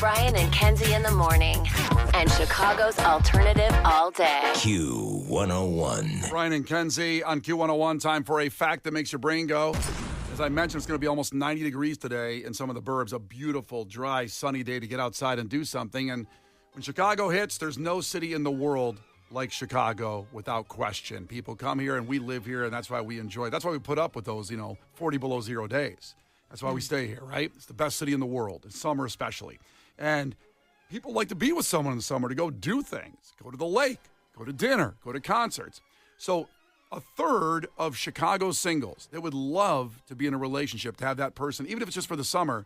Brian and Kenzie in the morning. And Chicago's alternative all day. Q101. Brian and Kenzie on Q101. Time for a fact that makes your brain go. As I mentioned, it's going to be almost 90 degrees today in some of the burbs. A beautiful, dry, sunny day to get outside and do something. And when Chicago hits, there's no city in the world like Chicago without question. People come here and we live here, and that's why we enjoy it. That's why we put up with those, 40 below zero days. That's why we stay here, right? It's the best city in the world, in summer especially. And people like to be with someone in the summer to go do things, go to the lake, go to dinner, go to concerts. So a third of Chicago singles that would love to be in a relationship, to have that person, even if it's just for the summer,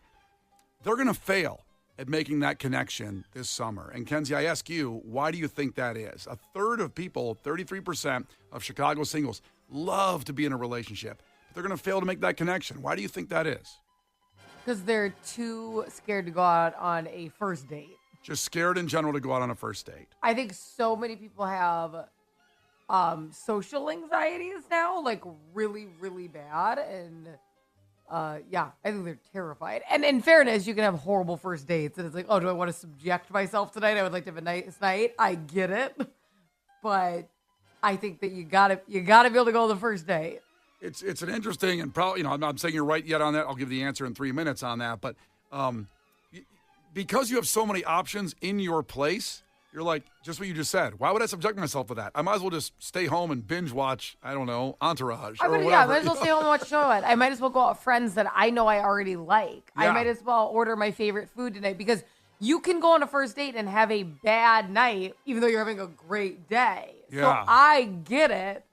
they're going to fail at making that connection this summer. And Kenzie, I ask you, why do you think that is? A third of people, 33% of Chicago singles, love to be in a relationship. They're going to fail to make that connection. Why do you think that is? Because they're too scared to go out on a first date. Just scared in general to go out on a first date. I think so many people have social anxieties now, like really, really bad. And I think they're terrified. And in fairness, you can have horrible first dates. And it's like, oh, do I want to subject myself tonight? I would like to have a nice night. I get it. But I think that you gotta be able to go on the first date. It's an interesting and probably, I'm not saying you're right yet on that. I'll give the answer in 3 minutes on that. But because you have so many options in your place, you're like, just what you just said. Why would I subject myself to that? I might as well just stay home and binge watch, I don't know, Entourage or whatever. I might as well stay home and watch a show. I might as well go out with friends that I know I already like. Yeah. I might as well order my favorite food tonight because you can go on a first date and have a bad night even though you're having a great day. Yeah. So I get it.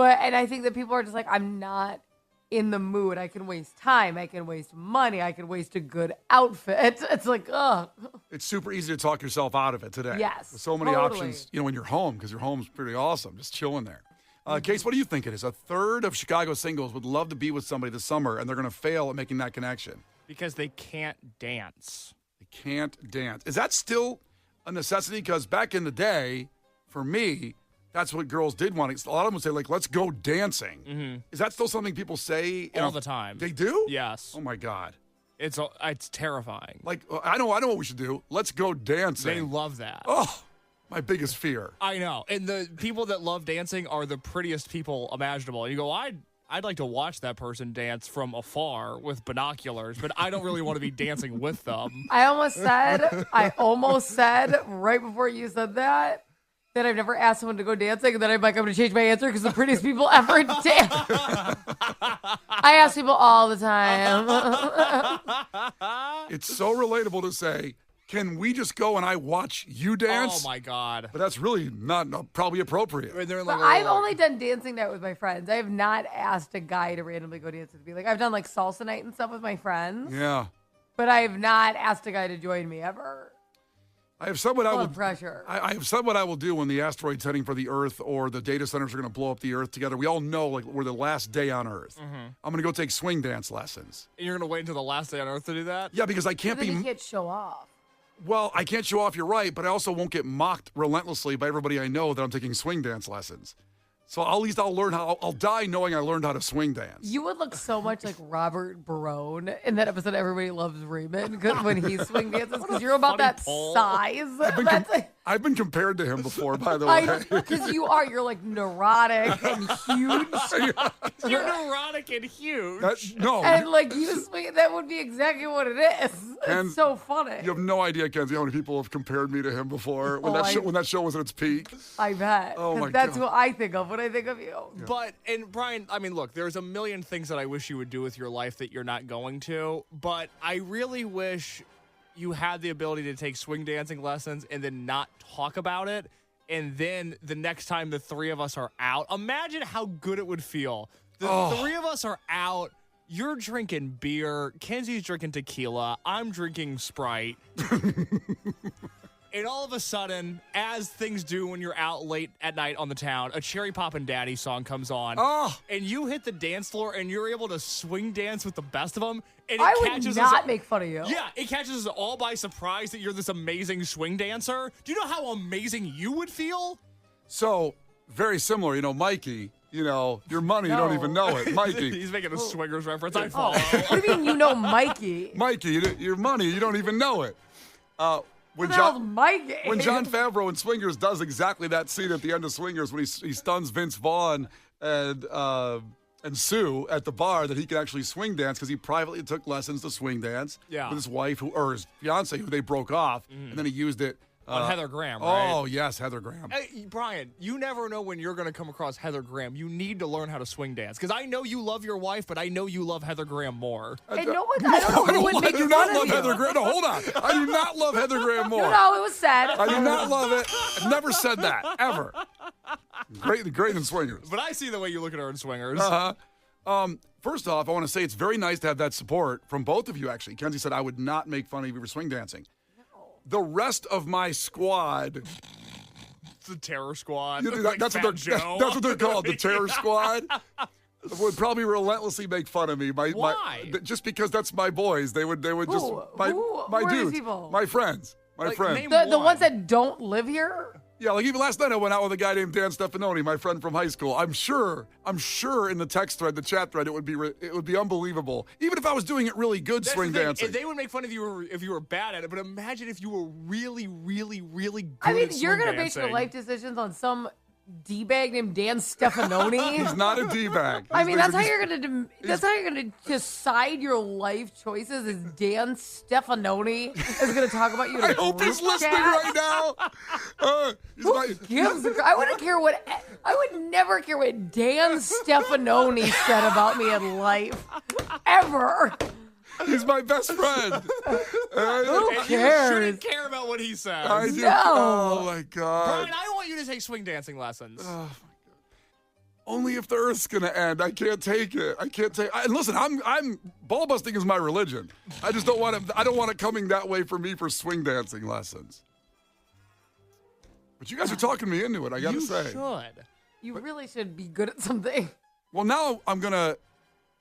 And I think that people are just like, I'm not in the mood. I can waste time. I can waste money. I can waste a good outfit. It's like, ugh. It's super easy to talk yourself out of it today. Yes. With so many options, when you're home, because your home's pretty awesome, just chilling there. Case, what do you think it is? A third of Chicago singles would love to be with somebody this summer, and they're going to fail at making that connection. Because they can't dance. They can't dance. Is that still a necessity? Because back in the day, for me, that's what girls did want. A lot of them would say, like, let's go dancing. Mm-hmm. Is that still something people say? All the time. They do? Yes. Oh, my God. It's terrifying. Like, I know what we should do. Let's go dancing. They love that. Oh, my biggest fear. I know. And the people that love dancing are the prettiest people imaginable. And you go, I'd like to watch that person dance from afar with binoculars, but I don't really want to be dancing with them. I almost said right before you said that I've never asked someone to go dancing, and then I'm like, I'm going to change my answer because the prettiest people ever dance. I ask people all the time. It's so relatable to say, can we just go and I watch you dance? Oh, my God. But that's really not probably appropriate. But I've only done dancing night with my friends. I have not asked a guy to randomly go dance with me. Like, I've done, like, salsa night and stuff with my friends. Yeah. But I have not asked a guy to join me ever. I have somewhat I will pressure. I have somewhat I will do when the asteroid's heading for the Earth or the data centers are going to blow up the Earth together. We all know, like, we're the last day on Earth. Mm-hmm. I'm going to go take swing dance lessons. And you're going to wait until the last day on Earth to do that? Yeah, because I can't You can't show off. Well, I can't show off, you're right, but I also won't get mocked relentlessly by everybody I know that I'm taking swing dance lessons. So at least I'll learn I'll die knowing I learned how to swing dance. You would look so much like Robert Barone in that episode Everybody Loves Raymond when he swing dances because you're about that size. I've been compared to him before, by the way. Because you're like neurotic and huge. You're neurotic and huge. And like you swing, that would be exactly what it is. It's so funny. You have no idea, Kenzie, how many people have compared me to him before when that show was at its peak. I bet. Oh my God. That's who I think of when I think of you. Yeah. But, and Brian, I mean, look, there's a million things that I wish you would do with your life that you're not going to, but I really wish you had the ability to take swing dancing lessons and then not talk about it. And then the next time the three of us are out, imagine how good it would feel. The three of us are out. You're drinking beer. Kenzie's drinking tequila. I'm drinking Sprite. And all of a sudden, as things do when you're out late at night on the town, a Cherry Poppin' Daddy song comes on. And you hit the dance floor and you're able to swing dance with the best of them. And I would not make fun of you. Yeah, it catches us all by surprise that you're this amazing swing dancer. Do you know how amazing you would feel? So, very similar, Mikey, your money, you don't even know it. Mikey. He's making a swingers reference. I follow. What do you mean you know Mikey? Mikey, your money, you don't even know it. When What the hell's my game? When Jon Favreau in Swingers does exactly that scene at the end of Swingers when he stuns Vince Vaughn and Sue at the bar that he can actually swing dance because he privately took lessons to swing dance with his wife or his fiance who they broke off, and then he used it on Heather Graham, right? Oh, yes, Heather Graham. Hey, Brian, you never know when you're going to come across Heather Graham. You need to learn how to swing dance. Because I know you love your wife, but I know you love Heather Graham more. And no one, I don't know who would make I do fun not of love you. Heather Graham. No, hold on. I do not love Heather Graham more. No, it was sad. I do not love it. I've never said that, ever. Great in Swingers. But I see the way you look at her in Swingers. First off, I want to say it's very nice to have that support from both of you, actually. Kenzie said, I would not make fun of you for swing dancing. The rest of my squad... The Terror Squad. Yeah, like that's what they're called, the Terror Squad. Would probably relentlessly make fun of me. Why? Just because that's my boys. They would just... Who are these dudes. people? My friends. Like, friends. name The one. ones that don't live here? Yeah, like even last night I went out with a guy named Dan Stefanoni, my friend from high school. I'm sure in the text thread, the chat thread, it would be unbelievable. Even if I was doing it really good That's swing the thing. dancing. They would make fun of you if you were bad at it, but imagine if you were really, really, really good I mean, at you're swing going to base your dancing. life decisions on some D-bag named Dan Stefanoni? He's not a D-bag. I mean, He's- that's how you're gonna decide your life choices. Is Dan Stefanoni is gonna talk about you? In I a hope he's group listening chat? right now. I wouldn't care I would never care what Dan Stefanoni said about me in life, ever. He's my best friend. Who And you cares? shouldn't care about what he says. I do. No. Oh my God. Brian, I want you to take swing dancing lessons. Only if the Earth's gonna end. I can't take it. And listen, I'm ball busting is my religion. I just don't want it. I don't want it coming that way for me for swing dancing lessons. But you guys are talking me into it. I gotta you say. should. You really should be good at something. Well, now I'm gonna.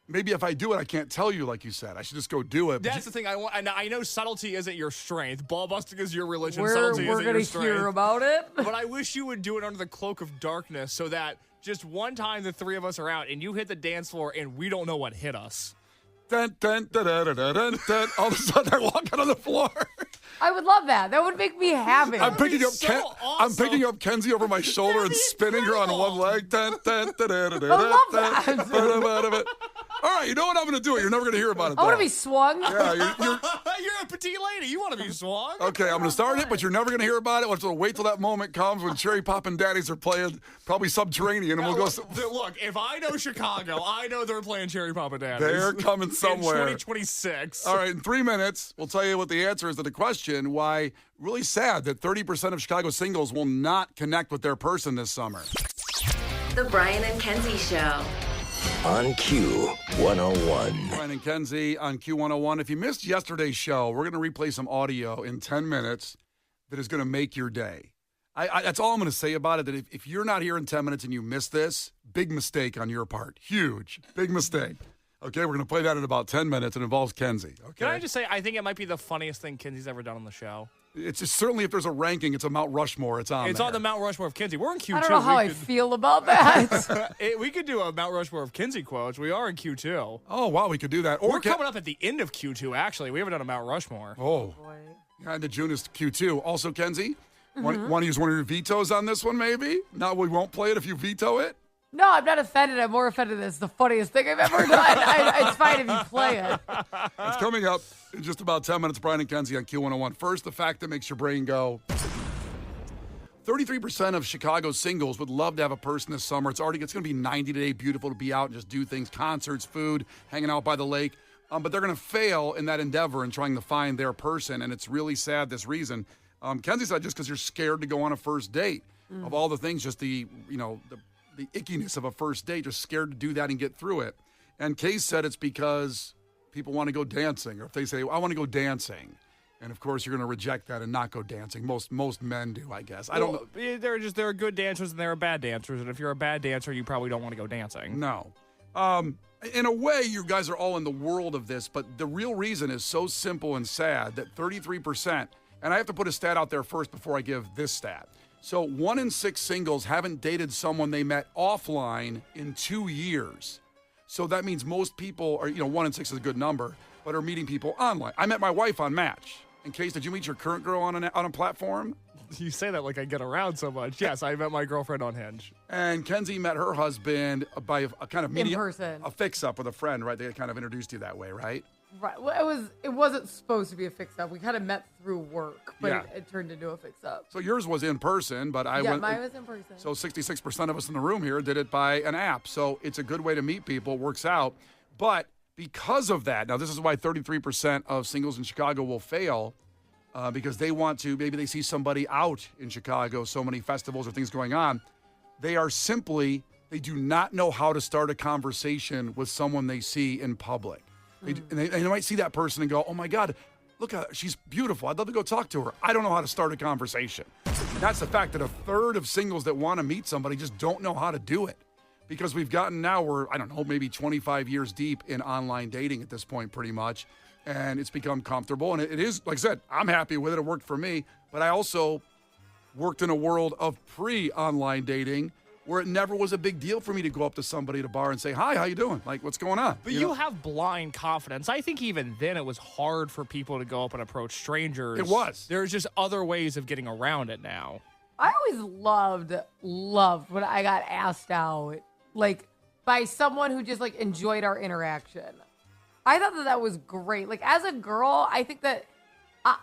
Maybe if I do it, I can't tell you, like you said. I should just go do it. But That's the thing. I know subtlety isn't your strength. Ball busting is your religion. We're subtlety isn't gonna your strength. hear about it. But I wish you would do it under the cloak of darkness so that just one time the three of us are out and you hit the dance floor and we don't know what hit us. dun, dun, dun, dun, dun, dun, dun, dun. All of a sudden, I walk out on the floor. I would love that. That would make me happy. I'm picking up so I'm awesome. picking up Kenzie over my shoulder and be spinning her on incredible. one leg. Dun, dun, dun, dun, dun, dun, I love dun, that. dun, dun, dun. All right, you know what? I'm going to do it. You're never going to hear about it. I want though. to be swung. Yeah, you're You're a petite lady. You want to be swung? okay. I'm going to start it, but you're never going to hear about it. We'll have to wait till that moment comes when Cherry Pop and Daddies are playing, probably Subterranean, and we'll go. Look, if I know Chicago, I know they're playing Cherry Papa Daddies. They're coming somewhere. In 2026. All right, in 3 minutes, we'll tell you what the answer is to the question why really sad that 30% of Chicago singles will not connect with their person this summer. The Brian and Kenzie Show. On Q101. Brian and Kenzie on Q101. If you missed yesterday's show, we're going to replay some audio in 10 minutes that is going to make your day. That's all I'm going to say about it, that if you're not here in 10 minutes and you miss this, big mistake on your part. Huge. Big mistake. Okay, we're going to play that in about 10 minutes. It involves Kenzie. Okay. Can I just say, I think it might be the funniest thing Kenzie's ever done on the show. It's just, certainly if there's a ranking, it's a Mount Rushmore. It's on It's there. on the Mount Rushmore of Kenzie. We're in Q2. I don't know how I feel about that. We could do a Mount Rushmore of Kenzie quotes. We are in Q2. Oh, wow, we could do that. Or We're coming up at the end of Q2, actually. We haven't done a Mount Rushmore. Oh, yeah, into June is Q2. Also, Kenzie, want to use one of your vetoes on this one, maybe? No, we won't play it if you veto it? No, I'm not offended. I'm more offended that it's the funniest thing I've ever done. It's fine if you play it. It's coming up in just about 10 minutes. Brian and Kenzie on Q101. First, the fact that makes your brain go. 33% of Chicago singles would love to have a person this summer. It's going to be 90 today, beautiful to be out and just do things, concerts, food, hanging out by the lake. But they're going to fail in that endeavor in trying to find their person, and it's really sad, this reason. Kenzie said just because you're scared to go on a first date. Of all the things, just the ickiness of a first date, just scared to do that and get through it. And Case said it's because people want to go dancing, or if they say, I want to go dancing. And of course, you're going to reject that and not go dancing. Most men do, I guess. I don't know. There are good dancers and there are bad dancers. And if you're a bad dancer, you probably don't want to go dancing. No. In a way, you guys are all in the world of this, but the real reason is so simple and sad that 33%, and I have to put a stat out there first before I give this stat. So 1 in 6 singles haven't dated someone they met offline in 2 years. So that means most people are, 1 in 6 is a good number, but are meeting people online. I met my wife on Match, In case, did you meet your current girl on a platform? You say that like I get around so much. Yes, I met my girlfriend on Hinge. And Kenzie met her husband by a kind of In person. a fix-up with a friend, right? They kind of introduced you that way, right? Right. Well, it wasn't supposed to be a fix-up. We kind of met through work, but Yeah. it turned into a fix-up. So yours was in person, but Mine was in person. So 66% of us in the room here did it by an app. So it's a good way to meet people, works out. But because of that, now this is why 33% of singles in Chicago will fail, because they want to, maybe they see somebody out in Chicago, so many festivals or things going on. They do not know how to start a conversation with someone they see in public. They might see that person and go, oh my God, look at her. She's beautiful. I'd love to go talk to her. I don't know how to start a conversation. And that's the fact that a third of singles that want to meet somebody just don't know how to do it. Because we've gotten now, we're, I don't know, maybe 25 years deep in online dating at this point, pretty much. And it's become comfortable. And it is, like I said, I'm happy with it. It worked for me. But I also worked in a world of pre-online dating where it never was a big deal for me to go up to somebody at a bar and say, hi, how you doing? Like, what's going on? But you have blind confidence. I think even then it was hard for people to go up and approach strangers. It was. There's just other ways of getting around it now. I always loved when I got asked out, like, by someone who just, like, enjoyed our interaction. I thought that was great. Like, as a girl, I think that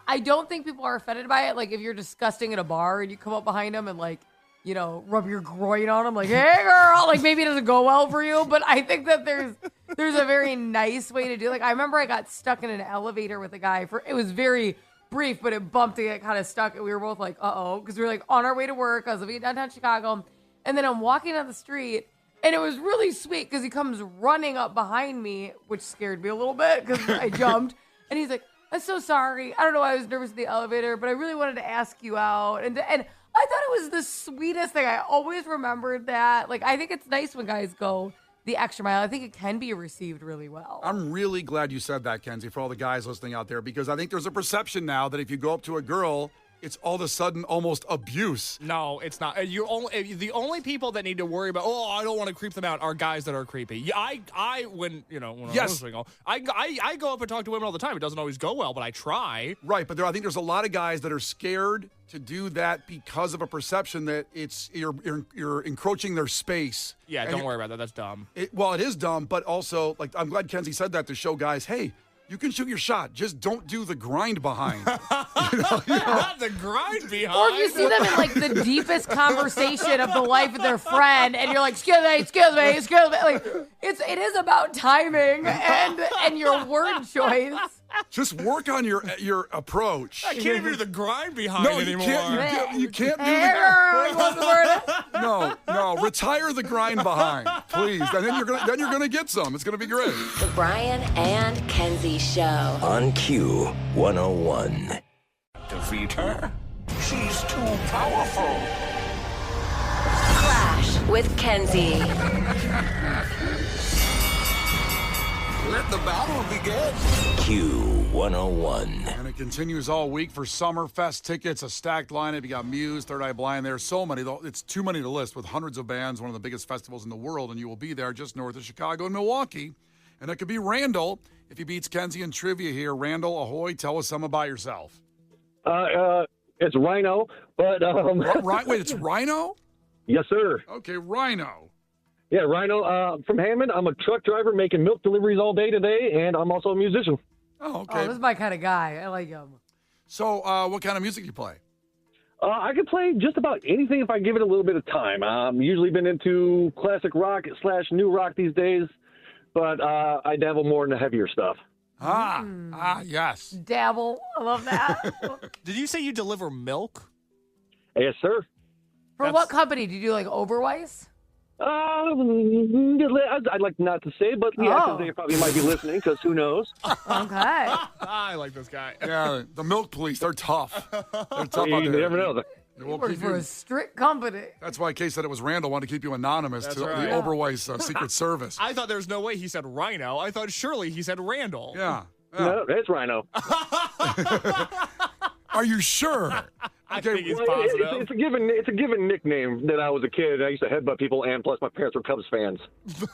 I don't think people are offended by it. Like, if you're disgusting at a bar and you come up behind them and, like, you know, rub your groin on them, like, hey, girl, like, maybe it doesn't go well for you. But I think that there's a very nice way to do it. Like, I remember I got stuck in an elevator with a guy it was very brief, but it bumped and it kind of stuck. And we were both like, uh-oh, because we were, like, on our way to work. I was living in downtown Chicago. And then I'm walking down the street. And it was really sweet because he comes running up behind me, which scared me a little bit because I jumped. And he's like, I'm so sorry. I don't know why I was nervous in the elevator, but I really wanted to ask you out. And I thought it was the sweetest thing. I always remembered that. Like, I think it's nice when guys go the extra mile. I think it can be received really well. I'm really glad you said that, Kenzie, for all the guys listening out there, because I think there's a perception now that if you go up to a girl, it's all of a sudden almost abuse. No, it's not. The only people that need to worry about, I don't want to creep them out, are guys that are creepy. Yeah, when I was single, I go up and talk to women all the time. It doesn't always go well, but I try. Right, but I think there's a lot of guys that are scared to do that because of a perception that you're encroaching their space. Yeah, don't worry about that. That's dumb. It is dumb, but also, like, I'm glad Kenzie said that to show guys, hey, you can shoot your shot. Just don't do the grind behind. Not the grind behind. Or if you see them in, like, the deepest conversation of the life of their friend, and you're like, excuse me. Like, it is about timing and your word choice. Just work on your approach. I can't even do the grind behind anymore. You can't do Hey, girl, you want the word? No. Retire the grind behind, please. And then you're gonna get some. It's gonna be great. The Brian and Kenzie Show. On Q 101. Defeat her? She's too powerful. Klash with Kenzie. Let the battle begin. Q 101. And it continues all week for Summerfest tickets, a stacked lineup. You got Muse, Third Eye Blind. There's so many, though. It's too many to list, with hundreds of bands, one of the biggest festivals in the world, and you will be there just north of Chicago and Milwaukee. And it could be Randall if he beats Kenzie in trivia here. Randall, ahoy, tell us something about yourself. It's Rhino, but Wait, it's Rhino? yes, sir. Okay, Rhino. Yeah, Rhino. From Hammond, I'm a truck driver making milk deliveries all day today, and I'm also a musician. Oh, Oh, okay. this is my kind of guy. I like him. So, what kind of music do you play? I can play just about anything if I give it a little bit of time. I'm usually been into classic rock / new rock these days, but I dabble more in the heavier stuff. Yes. Dabble. I love that. Did you say you deliver milk? Yes, sir. For what company? Do you do, like, Overweiss? I'd like not to say, but yeah, 'cause they probably might be listening, because who knows? Okay. I like this guy. Yeah, the milk police, they're tough. They're tough You out there. never know. We'll Works keep for you- a strict company. That's why Kay said it was Randall, wanted to keep you anonymous That's to right. the Yeah. Oberweis Secret Service. I thought there was no way he said Rhino. I thought surely he said Randall. Yeah. No, it's Rhino. Are you sure? I think he's Well, positive. it's a given nickname that I was a kid. I used to headbutt people, and plus my parents were Cubs fans.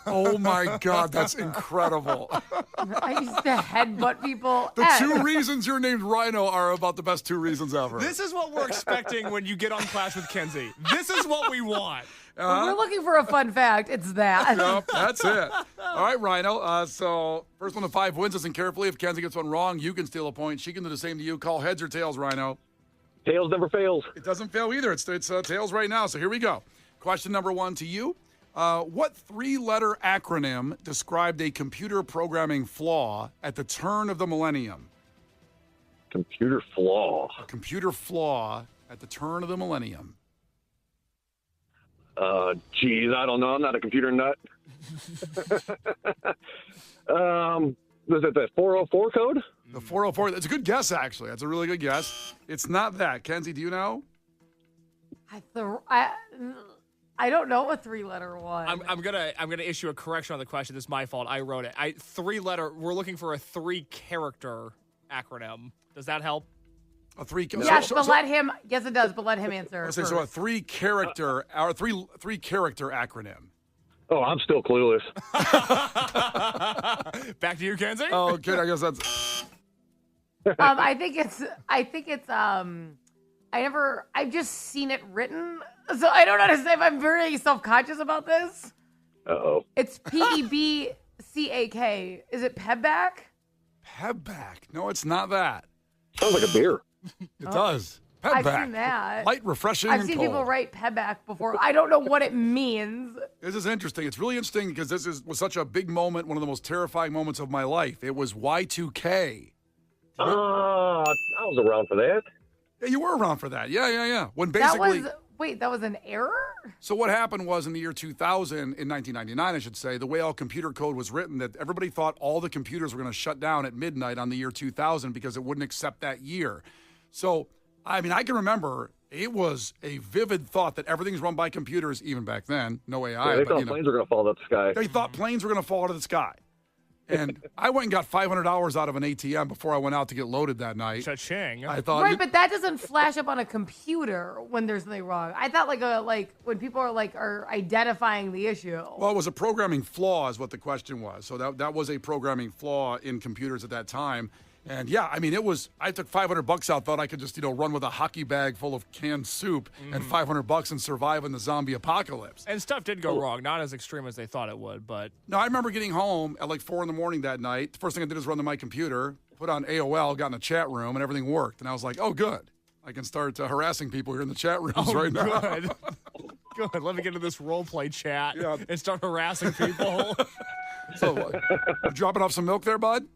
Oh my God, that's incredible. I used to headbutt people. The two reasons you're named Rhino are about the best two reasons ever. This is what we're expecting when you get on Clash with Kenzie. This is what we want. When we're looking for a fun fact, it's that. Yep, that's it. All right, Rhino. So first one to 5 wins. Listen carefully. If Kenzie gets one wrong, you can steal a point. She can do the same to you. Call heads or tails, Rhino. Tails never fails. It doesn't fail either. It's tails right now. So here we go. Question number 1 to you. What 3-letter acronym described a computer programming flaw at the turn of the millennium? Computer flaw. A computer flaw at the turn of the millennium. Geez, I don't know. I'm not a computer nut. Was it the 404 code? The 404. That's a good guess, actually. That's a really good guess. It's not that. Kenzie, do you know? I don't know a 3-letter one. I'm gonna issue a correction on the question. This is my fault. I wrote it. 3-letter. We're looking for a 3-character acronym. Does that help? A 3. Yes, let him. Yes, it does. But let him answer. Let's say so. A 3-character or three-character acronym. Oh, I'm still clueless. Back to you, Kenzie. Oh, okay. I guess that's. I think it's. I've just seen it written, so I don't know how to say if I'm very self-conscious about this. Uh-oh. It's PEBCAK. Is it Pebback? Pebback. No, it's not that. Sounds like a beer. It does. Pebback. I've seen that. Light, refreshing, I've and seen cold. people write Pebback before. I don't know what it means. This is interesting. It's really interesting because was such a big moment, one of the most terrifying moments of my life. It was Y2K. I was around for that. Yeah, you were around for that. Yeah. When basically... That was an error? So what happened was in the year 2000, in 1999, I should say, the way all computer code was written, that everybody thought all the computers were going to shut down at midnight on the year 2000 because it wouldn't accept that year. So, I mean, I can remember it was a vivid thought that everything's run by computers, even back then. No AI. Yeah, they thought planes were going to fall out of the sky. They thought planes were going to fall out of the sky. And I went and got $500 out of an ATM before I went out to get loaded that night. Cha-ching. I thought, Right, but that doesn't flash up on a computer when there's something wrong. I thought like when people are identifying the issue. well, it was a programming flaw is what the question was. So that was a programming flaw in computers at that time. And yeah, I mean, I took $500 out, thought I could just, run with a hockey bag full of canned soup and $500 and survive in the zombie apocalypse. And stuff did go wrong. Not as extreme as they thought it would, but... No, I remember getting home at like 4 a.m. that night. The first thing I did was run to my computer, put on AOL, got in a chat room, and everything worked. And I was like, oh, good. I can start harassing people here in the chat rooms right now. Good. Good. Let me get into this role play chat and start harassing people. So, you dropping off some milk there, bud?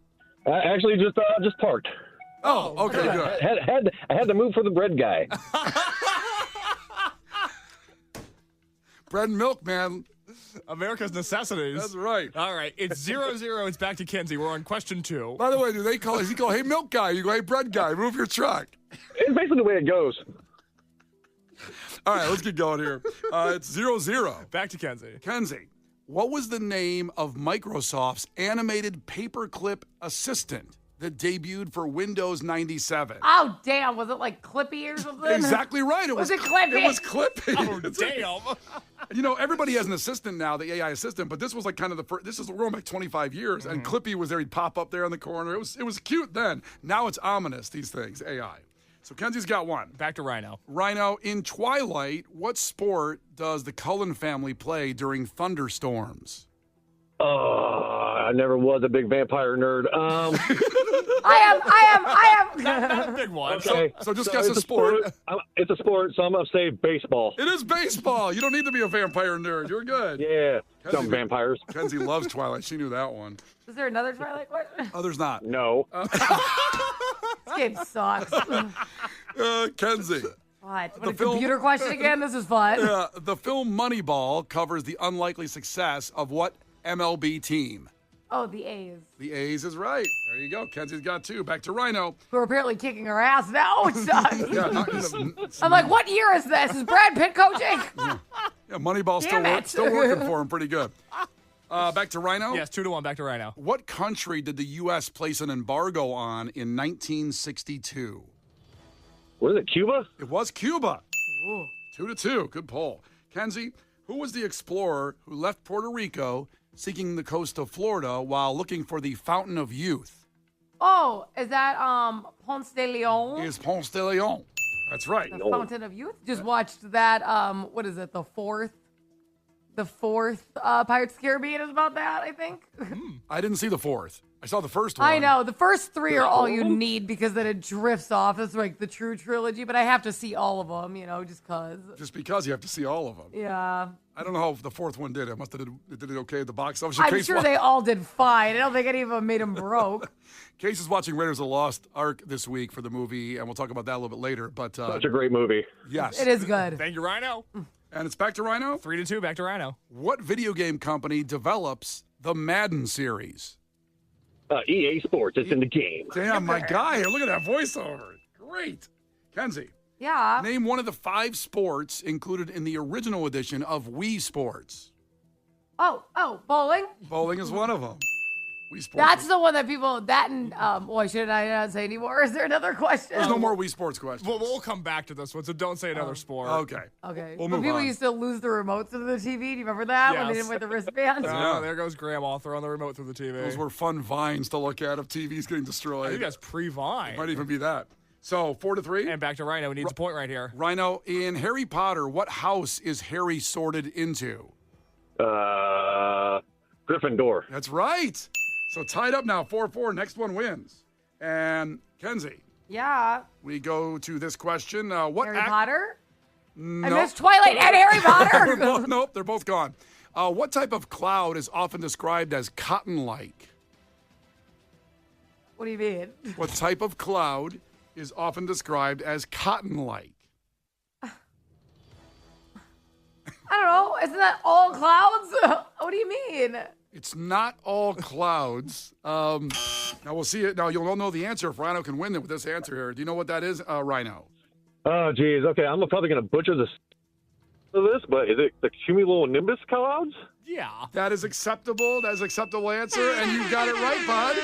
I actually just parked. Oh, okay, good. I had to move for the bread guy. Bread and milk, man. America's necessities. That's right. All right. It's 0-0. It's back to Kenzie. We're on question 2. By the way, does he go, hey, milk guy? You go, hey, bread guy, move your truck. It's basically the way it goes. All right, let's get going here. It's 0-0. Back to Kenzie. Kenzie, what was the name of Microsoft's animated paperclip assistant that debuted for Windows 97? Oh, damn. Was it like Clippy or something? Exactly right. Was it Clippy? It was Clippy. Oh, damn. Everybody has an assistant now, the AI assistant, but this was like kind of the first, we're going back 25 years, and Clippy was there. He'd pop up there in the corner. It was cute then. Now it's ominous, these things, AI. So Kenzie's got one. Back to Rhino. Rhino, in Twilight, what sport does the Cullen family play during thunderstorms? I never was a big vampire nerd. I am. Not a big one. Okay. So just guess a sport. It's a sport, so I'm going to say baseball. It is baseball. You don't need to be a vampire nerd. You're good. Yeah, some vampires. Kenzie loves Twilight. She knew that one. Is there another Twilight question? Oh, there's not. No. This game sucks. Kenzie. What? Computer question again? This is fun. The film Moneyball covers the unlikely success of what MLB team? Oh, the A's. The A's is right. There you go. Kenzie's got 2. Back to Rhino. Who are apparently kicking our ass now. It sucks. Yeah, I'm like, what year is this? Is Brad Pitt coaching? Yeah, Moneyball's still working for him pretty good. Back to Rhino? Yes, 2-1. Back to Rhino. What country did the U.S. place an embargo on in 1962? Was it Cuba? It was Cuba. Ooh. 2-2. Good poll. Kenzie, who was the explorer who left Puerto Rico seeking the coast of Florida while looking for the Fountain of Youth? Oh, is that Ponce de Leon? It is Ponce de Leon. That's right. The Fountain of Youth? Just watched that, what is it, the fourth Pirates of the Caribbean is about that, I think. I didn't see the fourth. I saw the first one. I know. The first three are all you need because then it drifts off. It's like the true trilogy, but I have to see all of them, just because. Just because you have to see all of them. Yeah. I don't know how the fourth one did. It must have did it okay at the box office. I'm sure they all did fine. I don't think any of them made them broke. Case is watching Raiders of the Lost Ark this week for the movie, and we'll talk about that a little bit later. But Such a great movie. yes. It is good. Thank you, Rhino. And it's back to Rhino. 3-2, back to Rhino. What video game company develops the Madden series? EA Sports. It's in the game. Damn, my guy here. Look at that voiceover. Great. Kenzie, Yeah. name one of the 5 sports included in the original edition of Wii Sports. Oh, bowling? Bowling is one of them. Wii Sports. That's the one that people, that and, boy, should I not say anymore? Is there another question? There's no more Wii Sports questions. Well, we'll come back to this one, so don't say another sport. Okay. Okay. We'll When move people on. used to lose the remotes to the TV. Do you remember that? When they Yes. didn't wear the wristbands? Oh, there goes Grandma throwing the remote through the TV. Those were fun vines to look at of TVs getting I destroyed. think that's pre-Vine. Might even be that. So 4-3. And back to Rhino. He needs a point right here. Rhino, in Harry Potter, what house is Harry sorted into? Gryffindor. That's right. So tied up now, 4-4. Next one wins. And Kenzie, Yeah. we go to this question. What Harry Potter? No. I missed Twilight and Harry Potter. Nope, they're both gone. What type of cloud is often described as cotton-like? What do you mean? What type of cloud is often described as cotton-like? I don't know. Isn't that all clouds? What do you mean? It's not all clouds. Now we'll see it. Now you'll all know the answer if Rhino can win it with this answer here. Do you know what that is, Rhino? Oh, geez. Okay, I'm probably going to butcher this, but is it the cumulonimbus clouds? Yeah. That is acceptable. That is an acceptable answer, and you got it right, bud.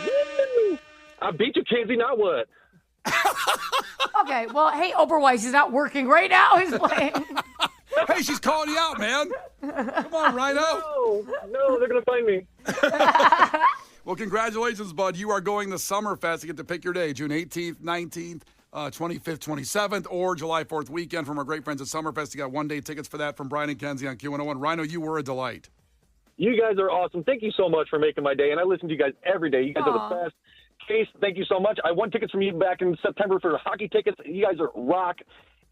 Woo! I beat you, Kenzie. Now what? Okay, well, hey, Oprah White, she's not working right now. He's playing. Hey, she's calling you out, man. Come on, Rhino. No, they're going to find me. Well, congratulations, bud. You are going to Summerfest. You get to pick your day, June 18th, 19th, 25th, 27th, or July 4th weekend from our great friends at Summerfest. You got one-day tickets for that from Brian and Kenzie on Q101. Rhino, you were a delight. You guys are awesome. Thank you so much for making my day, and I listen to you guys every day. You guys are the best. Case, thank you so much. I won tickets from you back in September for hockey tickets. You guys are rock,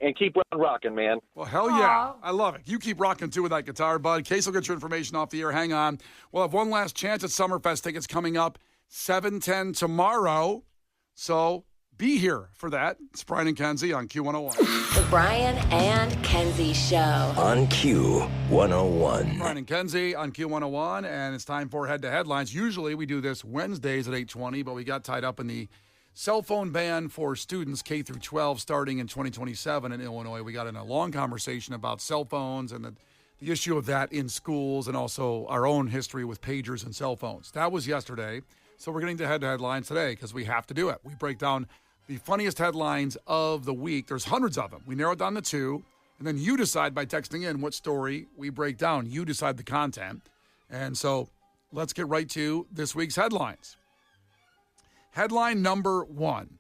and keep on rocking, man. Well, hell yeah. I love it. You keep rocking, too, with that guitar, bud. Case will get your information off the air. Hang on. We'll have one last chance at Summerfest tickets coming up 7:10 tomorrow. So be here for that. It's Brian and Kenzie on Q101. The Brian and Kenzie Show. On Q101. Brian and Kenzie on Q101, and it's time for Head to Headlines. Usually we do this Wednesdays at 8:20, but we got tied up in the cell phone ban for students K through 12 starting in 2027 in Illinois. We got in a long conversation about cell phones and the issue of that in schools and also our own history with pagers and cell phones. That was yesterday. So we're getting to Head to Headlines today because we have to do it. We break down the funniest headlines of the week. There's hundreds of them. We narrow it down to 2, and then you decide by texting in what story we break down. You decide the content. And so let's get right to this week's headlines. Headline number 1.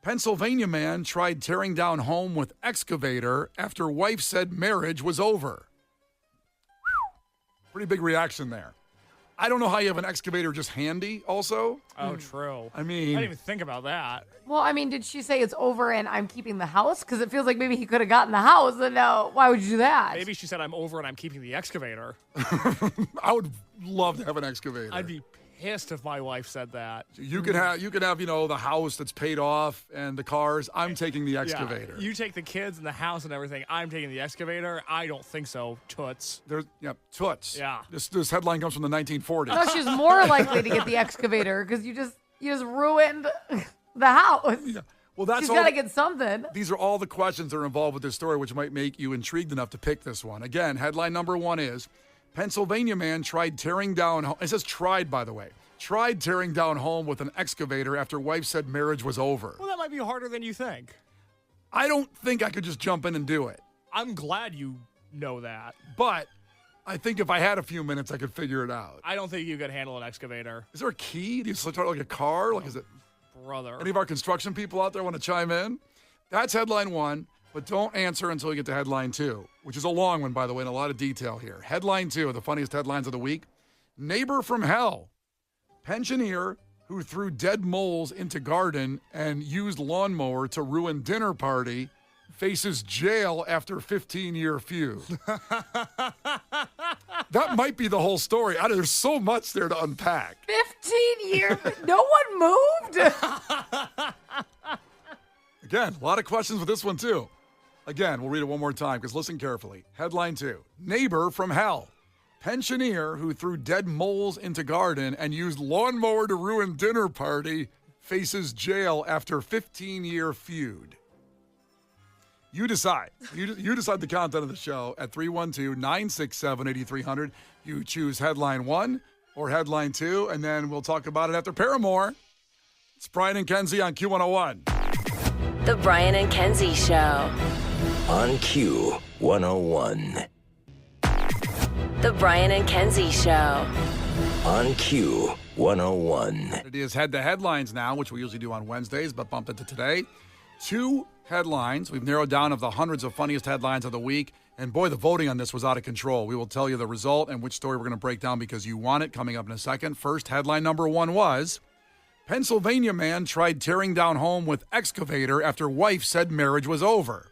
Pennsylvania man tried tearing down home with excavator after wife said marriage was over. Pretty big reaction there. I don't know how you have an excavator just handy also. Oh, true. I mean, I didn't even think about that. Well, I mean, did she say it's over and I'm keeping the house? Because it feels like maybe he could have gotten the house. And now, why would you do that? Maybe she said I'm over and I'm keeping the excavator. I would love to have an excavator. I'd be pissed if my wife said that. You could have, the house that's paid off and the cars. I'm taking the excavator. Yeah, you take the kids and the house and everything. I'm taking the excavator. I don't think so. Toots. Toots. Yeah. This headline comes from the 1940s. No, she's more likely to get the excavator because you just ruined the house. Yeah. Well, that's She's all. got to get something. These are all the questions that are involved with this story, which might make you intrigued enough to pick this one. Again, headline number 1 is Pennsylvania man tried tearing down. It says tried, by the way. tried tearing down home with an excavator after wife said marriage was over. Well, that might be harder than you think. I don't think I could just jump in and do it. I'm glad you know that. But I think if I had a few minutes, I could figure it out. I don't think you could handle an excavator. Is there a key? Do you start like a car? Like, is it? Brother. Any of our construction people out there want to chime in? That's headline 1, but don't answer until we get to headline 2, which is a long one, by the way, and a lot of detail here. Headline 2, the funniest headlines of the week. Neighbor from hell. Pensioner who threw dead moles into garden and used lawnmower to ruin dinner party faces jail after 15-year feud. That might be the whole story. There's so much there to unpack. 15 years? No one moved? Again, a lot of questions with this one, too. Again, we'll read it one more time because listen carefully. Headline 2, neighbor from hell. Pensioner who threw dead moles into garden and used lawnmower to ruin dinner party faces jail after 15-year feud. You decide. You decide the content of the show at 312-967-8300. You choose headline 1 or headline 2, and then we'll talk about it after Paramore. It's Brian and Kenzie on Q101. The Brian and Kenzie Show. On Q101. The Brian and Kenzie Show. On Q101. It is Head to Headlines now, which we usually do on Wednesdays, but bumped into today. 2 headlines. We've narrowed down of the hundreds of funniest headlines of the week. And boy, the voting on this was out of control. We will tell you the result and which story we're going to break down because you want it coming up in a second. First, headline number 1 was, Pennsylvania man tried tearing down home with excavator after wife said marriage was over.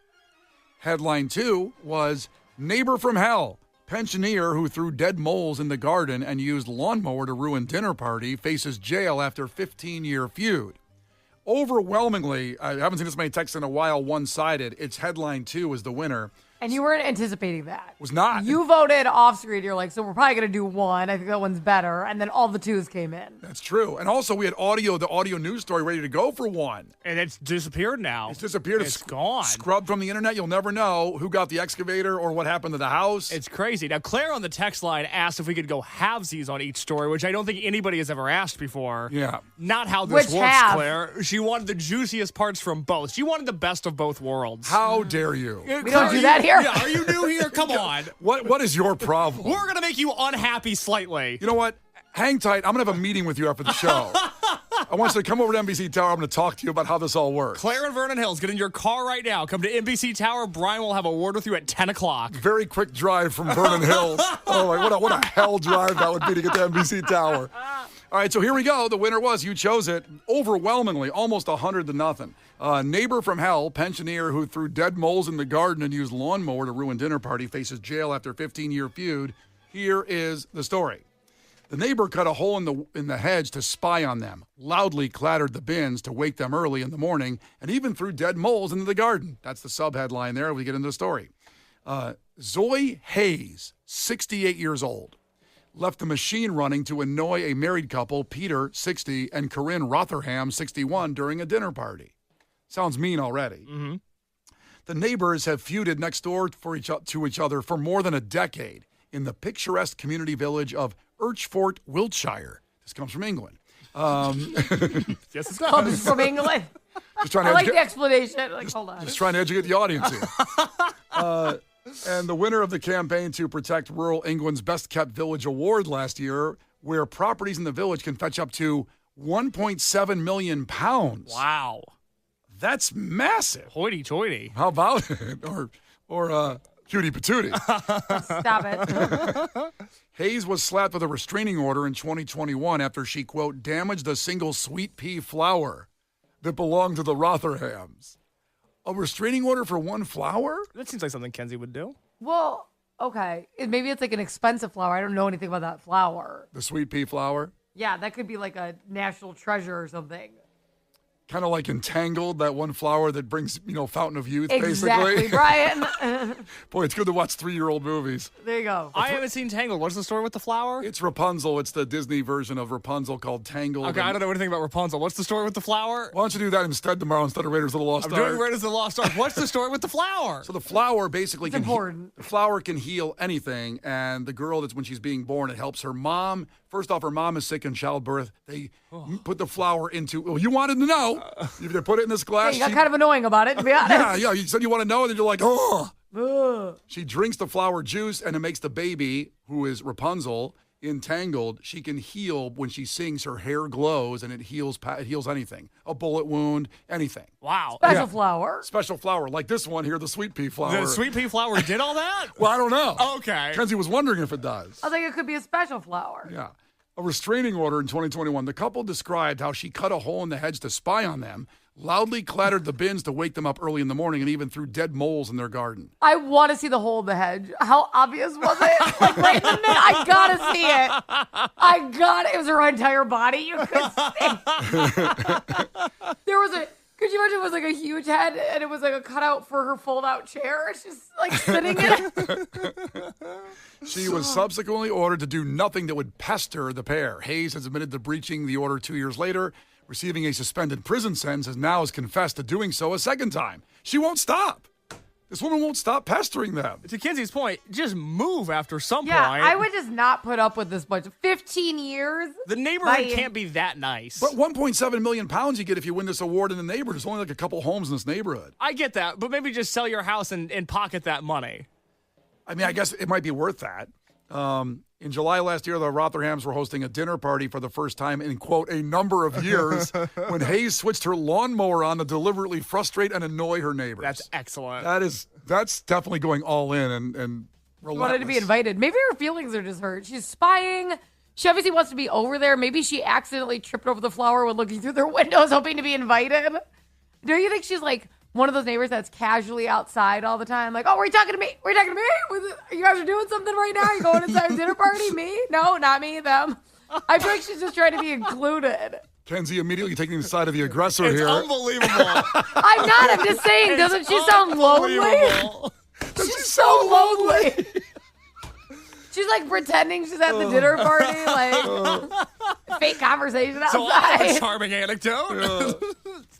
Headline 2 was, neighbor from hell. Pensioner who threw dead moles in the garden and used lawnmower to ruin dinner party faces jail after 15-year feud. Overwhelmingly, I haven't seen this many texts in a while, one-sided. It's headline 2 is the winner. And you weren't anticipating that. Was not. You voted off screen. You're like, so we're probably going to do 1. I think that one's better. And then all the 2s came in. That's true. And also, we had the audio news story ready to go for 1. And it's disappeared now. It's disappeared. It's gone. Scrubbed from the internet. You'll never know who got the excavator or what happened to the house. It's crazy. Now, Claire on the text line asked if we could go halvesies on each story, which I don't think anybody has ever asked before. Yeah. Not how this Which works, half? Claire. She wanted the juiciest parts from both. She wanted the best of both worlds. How dare you? We don't do that here. Yeah, are you new here? Come on. What is your problem? We're going to make you unhappy slightly. You know what? Hang tight. I'm going to have a meeting with you after the show. I want you to come over to NBC Tower. I'm going to talk to you about how this all works. Claire and Vernon Hills, get in your car right now. Come to NBC Tower. Brian will have a word with you at 10 o'clock. Very quick drive from Vernon Hills. Oh, what a hell drive that would be to get to NBC Tower. All right, so here we go. The winner was, you chose it, overwhelmingly, almost 100-0. Neighbor from hell, pensioner who threw dead moles in the garden and used lawnmower to ruin dinner party, faces jail after 15-year feud. Here is the story. The neighbor cut a hole in the hedge to spy on them, loudly clattered the bins to wake them early in the morning, and even threw dead moles into the garden. That's the subheadline there. We get into the story. Zoe Hayes, 68 years old, left the machine running to annoy a married couple, Peter, 60, and Corinne Rotherham, 61, during a dinner party. Sounds mean already. Mm-hmm. The neighbors have feuded next door to each other for more than a decade in the picturesque community village of Urchford, Wiltshire. This comes from England. Yes, it Comes does. from England. Just trying to I like educate- the explanation. Like, hold on. Just trying to educate the audience here. And the winner of the campaign to protect rural England's Best Kept Village Award last year, where properties in the village can fetch up to £1.7 million. Wow. That's massive. Hoity-toity. How about it? Or cutie patootie. Stop it. Hayes was slapped with a restraining order in 2021 after she, quote, damaged a single sweet pea flower that belonged to the Rotherhams. A restraining order for one flower? That seems like something Kenzie would do. Well, okay. Maybe it's like an expensive flower. I don't know anything about that flower. The sweet pea flower? Yeah, that could be like a national treasure or something. Kind of like Entangled, that one flower that brings, Fountain of Youth, Exactly, basically. Brian. Boy, it's good to watch 3-year-old movies. There you go. I haven't seen Tangled. What's the story with the flower? It's Rapunzel. It's the Disney version of Rapunzel called Tangled. Okay, I don't know anything about Rapunzel. What's the story with the flower? Why don't you do that instead tomorrow instead of Raiders of the Lost I'm Ark? doing Raiders of the Lost Ark. What's the story with the flower? So the flower basically It's important. the flower can heal anything, and the girl when she's being born, it helps her mom First off, her mom is sick in childbirth. They put the flour into, well, you wanted to know. They put it in this glass. You got kind of annoying about it, to be honest. Yeah, you said you want to know, and then you're like, oh. She drinks the flower juice, and it makes the baby, who is Rapunzel, entangled. She can heal when she sings. Her hair glows, and it heals anything. A bullet wound, anything. Wow. Special flower. Special flower, like this one here, the sweet pea flower. The sweet pea flower did all that? Well, I don't know. Okay. Kenzie was wondering if it does. I was like, it could be a special flower. Yeah. A restraining order in 2021. The couple described how she cut a hole in the hedge to spy on them, loudly clattered the bins to wake them up early in the morning, and even threw dead moles in their garden. I want to see the hole in the hedge. How obvious was it? Like right in the middle. I gotta see it. It was her entire body. You could see. There was a. Could you imagine it was like a huge head and it was like a cutout for her fold-out chair? She's like sitting in it. She was subsequently ordered to do nothing that would pester the pair. Hayes has admitted to breaching the order 2 years later, receiving a suspended prison sentence, and now has confessed to doing so a second time. She won't stop. This woman won't stop pestering them. To Kenzie's point, just move after some Yeah, point. I would just not put up with this bunch. 15 years. The neighborhood can't be that nice. But 1.7 million pounds you get if you win this award in the neighborhood. There's only like a couple homes in this neighborhood. I get that, but maybe just sell your house and pocket that money. I mean, I guess it might be worth that. In July last year, the Rotherhams were hosting a dinner party for the first time in, quote, a number of years when Hayes switched her lawnmower on to deliberately frustrate and annoy her neighbors. That's excellent. That's definitely going all in and relentless. Wanted to be invited. Maybe her feelings are just hurt. She's spying. She obviously wants to be over there. Maybe she accidentally tripped over the flower when looking through their windows, hoping to be invited. Do you think she's like one of those neighbors that's casually outside all the time? Like, oh, were you talking to me? Were you talking to me? You guys are doing something right now? You going inside a dinner party? Me? No, not me, them. I feel like she's just trying to be included. Kenzie immediately taking the side of the aggressor It's here. unbelievable. I'm not. I'm just saying. Doesn't she sound lonely? She's so lonely. She's like pretending she's at the dinner party, like fake conversation outside. So I have a charming anecdote.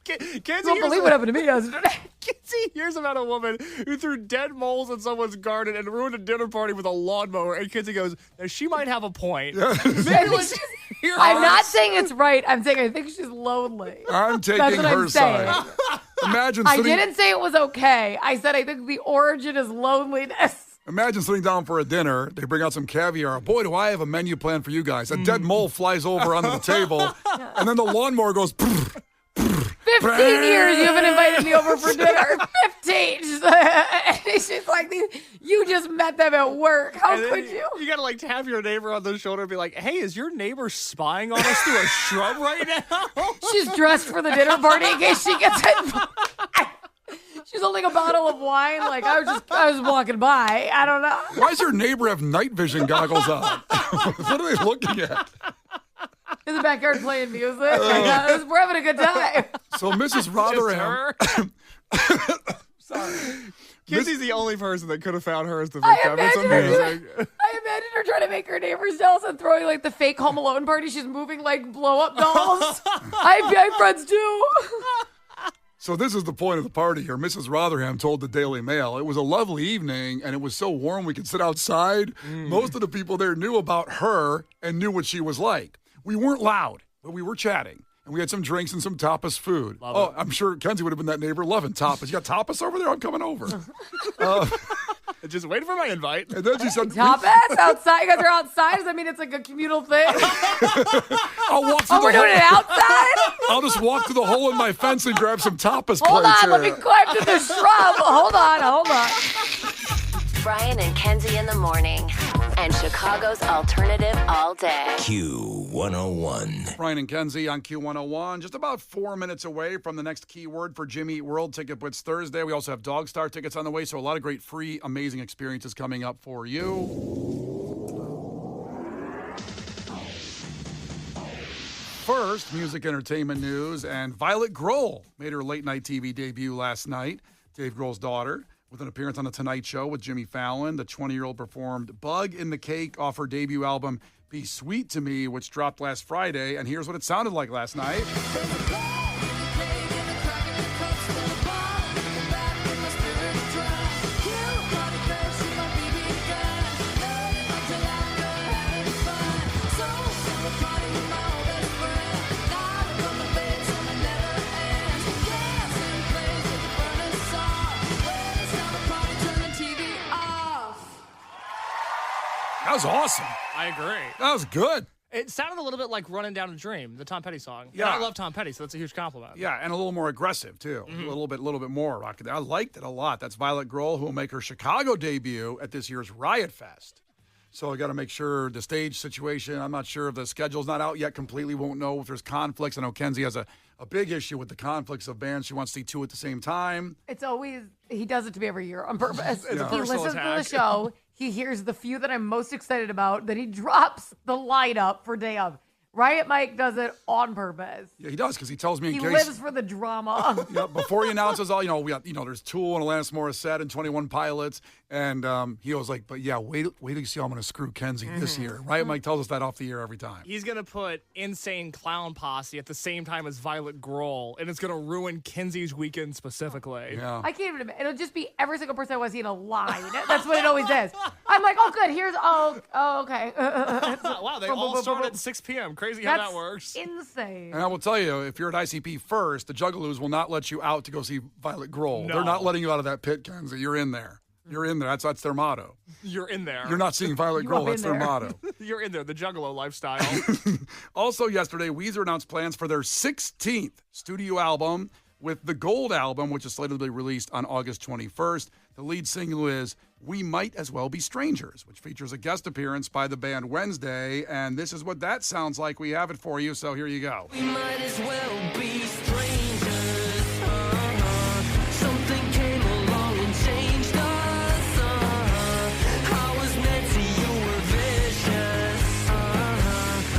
Kenzie, Don't believe what happened to me yesterday. Kenzie hears about a woman who threw dead moles in someone's garden and ruined a dinner party with a lawnmower. And Kenzie goes, now she might have a point. I'm not saying it's right. I'm saying I think she's lonely. I'm taking That's what her I'm saying. side. Imagine I sitting, didn't say it was okay. I said I think the origin is loneliness. Imagine sitting down for a dinner. They bring out some caviar. Boy, do I have a menu plan for you guys. A dead mole flies over onto the table, and then the lawnmower goes. 15 years you haven't invited me over for dinner. 15. She's like, you just met them at work. How could you? You got to like tap your neighbor on the shoulder and be like, hey, is your neighbor spying on us through a shrub right now? She's dressed for the dinner party in case she gets it. She's holding a bottle of wine. Like, I was walking by. I don't know. Why does your neighbor have night vision goggles on? What are they looking at? In the backyard playing music. We're having a good time. So Mrs. Rotherham. Sorry. Kenzie's the only person that could have found her as the I victim. It's imagine amazing. I imagine her trying to make her neighbors jealous and throwing like the fake Home Alone party. She's moving like blow-up dolls. I have friends too. So this is the point of the party here. Mrs. Rotherham told the Daily Mail, it was a lovely evening, and it was so warm we could sit outside. Most of the people there knew about her and knew what she was like. We weren't loud, but we were chatting. And we had some drinks and some tapas food. Love it. I'm sure Kenzie would have been that neighbor loving tapas. You got tapas over there? I'm coming over. Just waiting for my invite. And then she said, Tapas outside. You guys are outside. Does that mean it's like a communal thing? I'll walk through Oh, we're doing it outside? I'll just walk through the hole in my fence and grab some tapas Hold plates on. Let me here. climb to the shrub. Hold on. Brian and Kenzie in the morning. And Chicago's alternative all day. Q101. Brian and Kenzie on Q101. Just about 4 minutes away from the next keyword for Jimmy Eat World Ticket Blitz Thursday. We also have Dog Star tickets on the way, so a lot of great free, amazing experiences coming up for you. First, music entertainment news, and Violet Grohl made her late-night TV debut last night. Dave Grohl's daughter, with an appearance on The Tonight Show with Jimmy Fallon. The 20-year-old performed Bug in the Cake off her debut album, Be Sweet to Me, which dropped last Friday. And here's what it sounded like last night. That was awesome. I agree. That was good. It sounded a little bit like Running Down a Dream, the Tom Petty song. Yeah. And I love Tom Petty, so that's a huge compliment. Yeah, and a little more aggressive, too. Mm-hmm. A little bit more rock. I liked it a lot. That's Violet Grohl, who will make her Chicago debut at this year's Riot Fest. So I got to make sure the stage situation, I'm not sure if the schedule's not out yet completely. Won't know if there's conflicts. I know Kenzie has a big issue with the conflicts of bands. She wants to see two at the same time. It's always, he does it to me every year on purpose. It's a He personal listens to attack. the show. He hears the few that I'm most excited about. Then he drops the lineup for day of. Riot Mike does it on purpose. Yeah, he does, because he tells me in He case. lives for the drama. Yeah, before he announces all, we got, there's Tool and Alanis Morissette and 21 Pilots, and he was like, but yeah, wait till you see how I'm going to screw Kenzie this year. Right? Mike tells us that off the air every time. He's going to put Insane Clown Posse at the same time as Violet Grohl, and it's going to ruin Kenzie's weekend specifically. Yeah. I can't even imagine. It'll just be every single person I want to see in a line. That's what it always is. I'm like, oh, good. Here's, okay. Wow, they all start at 6 p.m. Crazy how that works. Insane. And I will tell you, if you're at ICP first, the Juggalos will not let you out to go see Violet Grohl. No. They're not letting you out of that pit, Kenzie. You're in there. You're in there. That's their motto. You're in there. You're not seeing Violet You Grohl. are That's in their there. motto. You're in there. The Juggalo lifestyle. Also yesterday, Weezer announced plans for their 16th studio album with the Gold album, which is slated to be released on August 21st. The lead single is We Might As Well Be Strangers, which features a guest appearance by the band Wednesday. And this is what that sounds like. We have it for you, so here you go. We might as well be strangers. Something came along and changed us. I was meant to, you were vicious.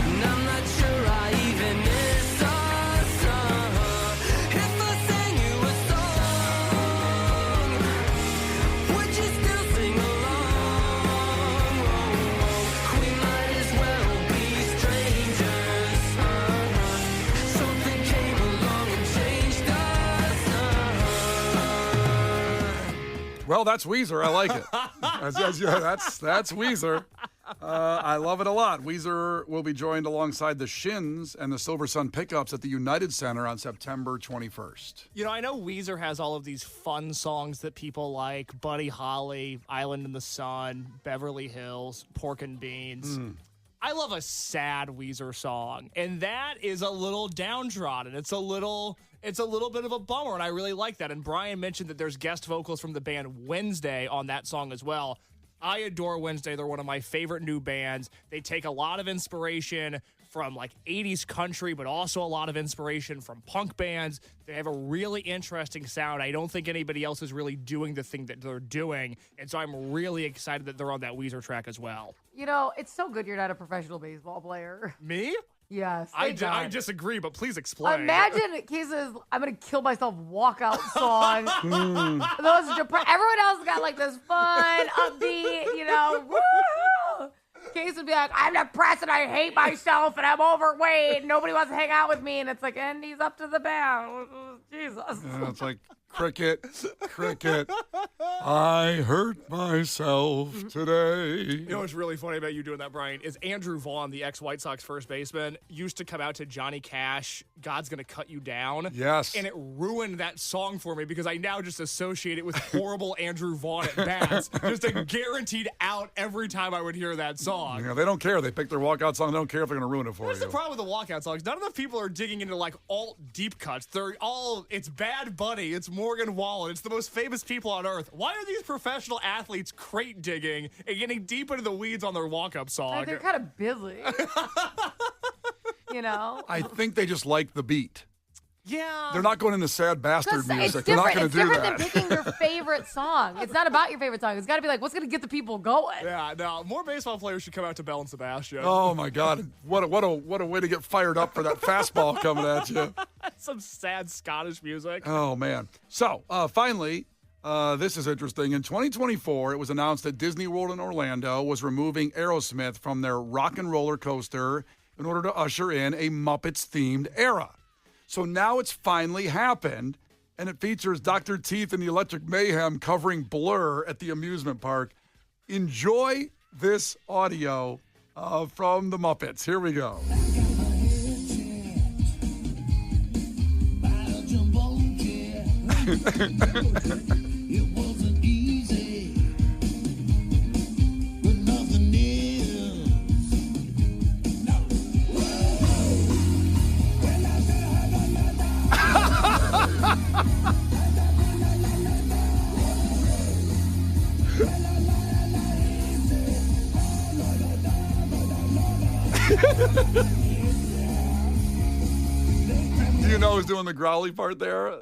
And I'm not sure I even miss us. If I sang you a song, would you still sing along? We might as well be strangers. Something came along and changed us. Well, that's Weezer. I like it. That's Weezer. I love it a lot. Weezer will be joined alongside the Shins and the Silver Sun Pickups at the United Center on September 21st. I know Weezer has all of these fun songs that people like. Buddy Holly, Island in the Sun, Beverly Hills, Pork and Beans. I love a sad Weezer song, and that is a little downtrodden. It's a little bit of a bummer, and I really like that. And Brian mentioned that there's guest vocals from the band Wednesday on that song as well. I adore Wednesday. They're one of my favorite new bands. They take a lot of inspiration from like 80s country, but also a lot of inspiration from punk bands. They have a really interesting sound. I don't think anybody else is really doing the thing that they're doing. And so I'm really excited that they're on that Weezer track as well. It's so good you're not a professional baseball player. Me? Yes. I thank God. disagree, but please explain. Imagine Case's I'm going to kill myself walkout song. Everyone else got like this fun, upbeat, woo! Case would be like, I'm depressed and I hate myself and I'm overweight and nobody wants to hang out with me. And it's like, and he's up to the bat. Jesus. It's like cricket. I hurt myself today. You know what's really funny about you doing that, Brian, is Andrew Vaughn, the ex-White Sox first baseman, used to come out to Johnny Cash, God's Gonna Cut You Down. Yes. And it ruined that song for me because I now just associate it with horrible Andrew Vaughn at bats. Just a guaranteed out every time I would hear that song. They don't care. They pick their walkout song. They don't care if they're going to ruin it for That's you. the problem with the walkout songs. None of the people are digging into like alt deep cuts. They're all, it's Bad Bunny, it's Morgan Wallen, it's the most famous people on earth. Why are these professional athletes crate digging and getting deep into the weeds on their walk-up song? They're kind of busy. I think they just like the beat. Yeah. They're not going into sad bastard music. It's They're not different. going to It's do different that. than picking your favorite song. It's not about your favorite song. It's got to be like, what's going to get the people going? Yeah, no, more baseball players should come out to Bell and Sebastian. Oh my God! What a way to get fired up for that fastball coming at you. Some sad Scottish music. Oh man! So finally, this is interesting. In 2024, it was announced that Disney World in Orlando was removing Aerosmith from their Rock and Roller Coaster in order to usher in a Muppets-themed era. So now it's finally happened, and it features Dr. Teeth and the Electric Mayhem covering Blur at the amusement park. Enjoy this audio from the Muppets. Here we go. It wasn't easy, but nothing is. I was doing the growly part there?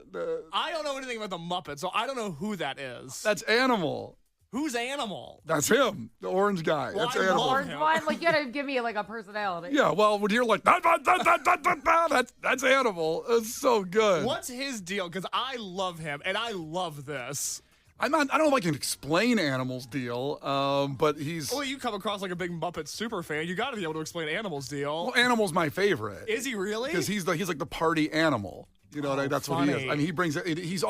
I don't know anything about the Muppets, so I don't know who that is. That's Animal. Who's Animal? That's him, the orange guy. Well, That's I love Animal. Orange one, like you gotta give me like a personality. Yeah, well, when you're like, that's Animal. It's so good. What's his deal? Because I love him, and I love this. I don't know if I can explain Animal's deal, but he's... Well, you come across like a big Muppet super fan. You got to be able to explain Animal's deal. Well, Animal's my favorite. Is he really? Because he's like the party animal. You know, that's funny. what he is. I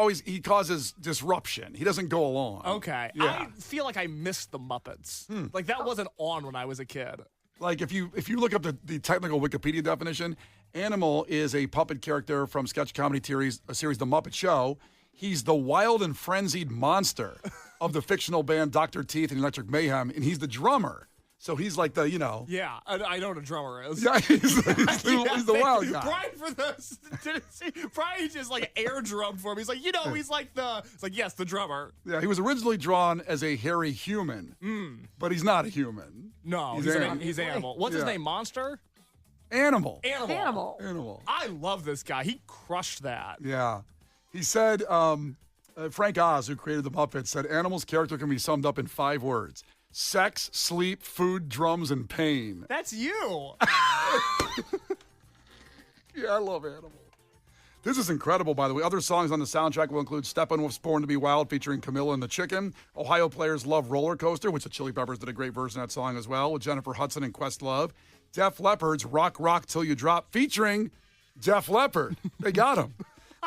mean, he causes disruption. He doesn't go along. Okay. Yeah. I feel like I missed the Muppets. Like that wasn't on when I was a kid. Like if you look up the technical Wikipedia definition, Animal is a puppet character from sketch comedy series The Muppet Show. He's the wild and frenzied monster of the fictional band Dr. Teeth and Electric Mayhem, and he's the drummer. So he's like the, Yeah, I know what a drummer is. Yeah, he's the wild guy. Brian for this. Brian just like air drummed for me. He's like, he's like yes, the drummer. Yeah, he was originally drawn as a hairy human, but he's not a human. No, he's Animal. What's his name? Monster? Animal. Animal. I love this guy. He crushed that. Yeah. He said, Frank Oz, who created the Muppets, said Animal's character can be summed up in 5 words. Sex, sleep, food, drums, and pain. That's you. Yeah, I love Animal. This is incredible, by the way. Other songs on the soundtrack will include Steppenwolf's Born to be Wild featuring Camilla and the Chicken. Ohio Players Love Roller Coaster, which the Chili Peppers did a great version of that song as well, with Jennifer Hudson and Questlove. Def Leppard's Rock Rock Till You Drop featuring Def Leppard. They got him.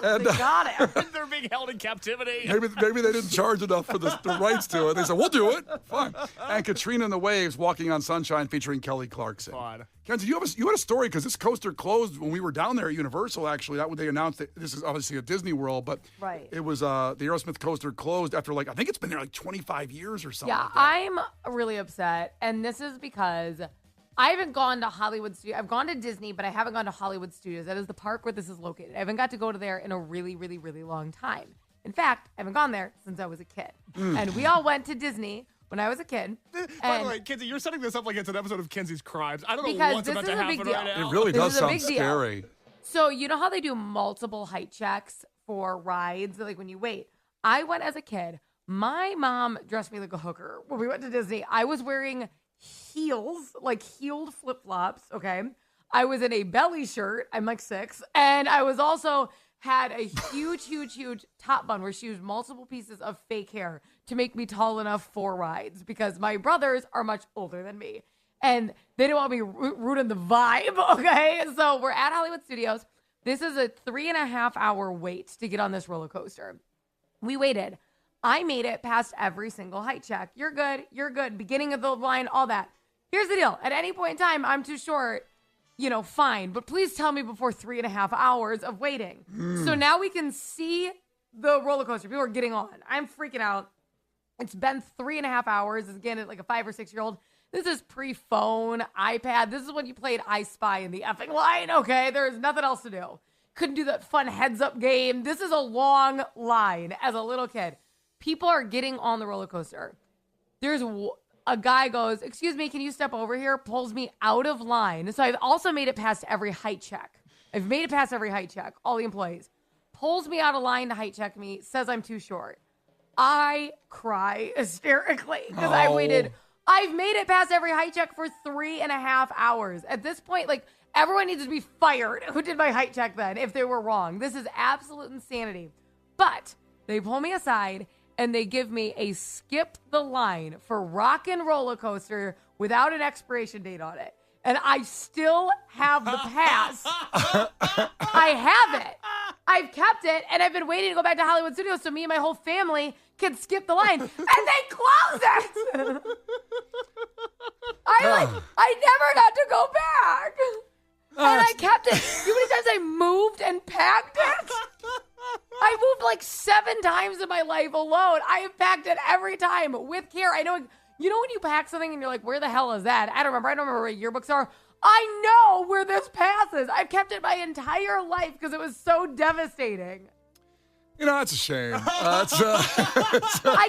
And, They got it. They're being held in captivity. Maybe they didn't charge enough for the rights to it. They said, we'll do it. Fine. And Katrina and the Waves, Walking on Sunshine, featuring Kelly Clarkson. Fun. Kenzie, you had a story because this coaster closed when we were down there at Universal, actually. They announced that this is obviously a Disney World, but Right. It was the Aerosmith coaster closed after I think it's been there 25 years or something. Yeah, like that. I'm really upset. And this is because I haven't gone to Hollywood Studios. I've gone to Disney, but I haven't gone to Hollywood Studios. That is the park where this is located. I haven't got to go to there in a really, really, really long time. In fact, I haven't gone there since I was a kid. And we all went to Disney when I was a kid. By the way, Kenzie, you're setting this up like it's an episode of Kenzie's Crimes. I don't know Because what's this about is to a happen big deal. right now. It really This does is a sound big deal. scary. So you know how they do multiple height checks for rides, like when you wait? I went as a kid. My mom dressed me like a hooker when we went to Disney. I was wearing heels, like heeled flip-flops, okay? I was in a belly shirt. I'm like 6. And I was also had a huge top bun where she used multiple pieces of fake hair to make me tall enough for rides because my brothers are much older than me. And they didn't want me ruining the vibe, okay? So we're at Hollywood Studios. This is a 3.5-hour wait to get on this roller coaster. We waited. I made it past every single height check. You're good. You're good. Beginning of the line, all that. Here's the deal. At any point in time, I'm too short, fine. But please tell me before 3.5 hours of waiting. So now we can see the roller coaster. People are getting on. I'm freaking out. It's been 3.5 hours. Again, at like a 5 or 6 year old. This is pre-phone, iPad. This is when you played I Spy in the effing line, okay? There's nothing else to do. Couldn't do that fun heads-up game. This is a long line as a little kid. People are getting on the roller coaster. There's a guy goes, excuse me, can you step over here? Pulls me out of line. So I've also made it past every height check. I've made it past every height check, all the employees. Pulls me out of line to height check me, says I'm too short. I cry hysterically because I've made it past every height check for 3.5 hours. At this point, everyone needs to be fired who did my height check then if they were wrong. This is absolute insanity. But they pull me aside and they give me a skip the line for rock and roller coaster without an expiration date on it. And I still have the pass. I have it. I've kept it, and I've been waiting to go back to Hollywood Studios so me and my whole family can skip the line. And they closed it. I never got to go back. And I kept it. You know how many times I moved and packed it? I moved 7 times in my life alone. I have packed it every time with care. I know, when you pack something and you're like, where the hell is that? I don't remember where yearbooks are. I know where this pass is. I've kept it my entire life because it was so devastating. You know, that's a shame. I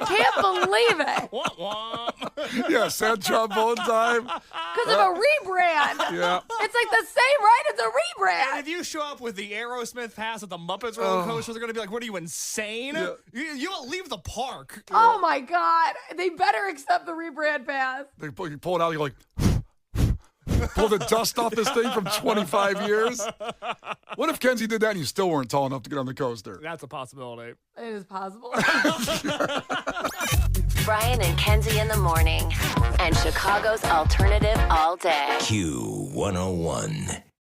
can't believe it. Womp womp. Yeah, sad trombone time. Because of a rebrand. Yeah. It's like the same, right? It's a And rebrand. if you show up with the Aerosmith pass at the Muppets roller coaster, they're going to be like, what are you, insane? Yeah. You don't leave the park. Oh my God. They better accept the rebrand pass. You pull it out, you're like, pull the dust off this thing from 25 years. What if Kenzie did that and you still weren't tall enough to get on the coaster? That's a possibility. It is possible. Brian and Kenzie in the morning. And Chicago's alternative all day. Q101.